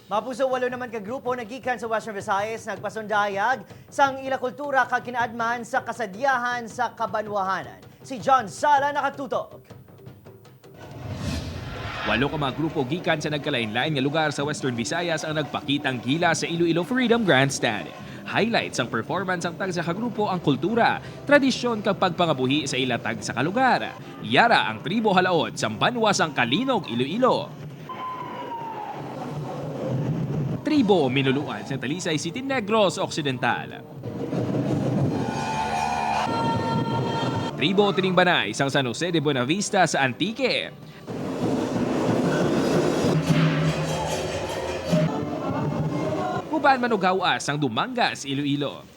Mapuso walo naman ka grupo nagikan sa Western Visayas nagpasundayag sang ila kultura kag kinaadman sa kasadyahan sa Kabanwahanan. Si John Sala nakatutok. Walo ka mga grupo gikan sa nagkalain-lain nga lugar sa Western Visayas ang nagpakitang gila sa Iloilo Freedom Grandstand. Highlights ang performance ang tag sa kagrupo ang kultura, tradisyon kag pagpangabuhi sa ilatag sa kalugar. Yara ang tribo halaod sa Banwasang Kalinog, Iloilo. Tribo minuluan sa Talisay City, Negros Occidental. Tribo Tiningbanay sa San Jose de Buenavista sa Antique. Uban Manugawas ang Dumangas, Iloilo.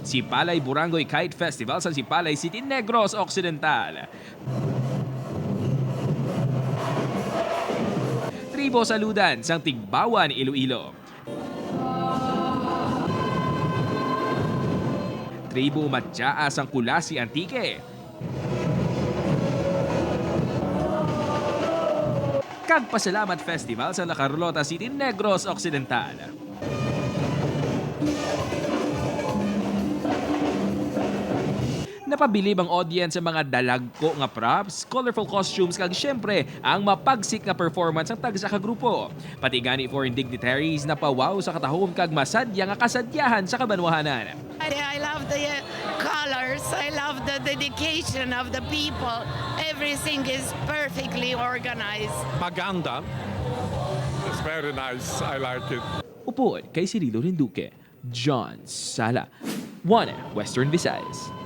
Sipalay Burangoy Kite Festival sa Sipalay City, Negros Occidental. Tribo Saludan sang Tigbawan, Iloilo. Tribo Matyaa sang Kulasi, Antique. Kagpasalamat Festival sa La Carlota City, Negros Occidental. Napabilib ang audience sa mga dalagko nga props, colorful costumes kag syempre ang mapagsik nga performance ang tag sa kagrupo. Pati gani foreign dignitaries na pawaw sa katahom kag masadya nga kasadyahan sa Kabanwahanan. I love the colors. I love the dedication of the people. Everything is perfectly organized. Maganda. It's very nice. I like it. Upood kay Cirilo Rinduque, John Sala, One Western Visayas.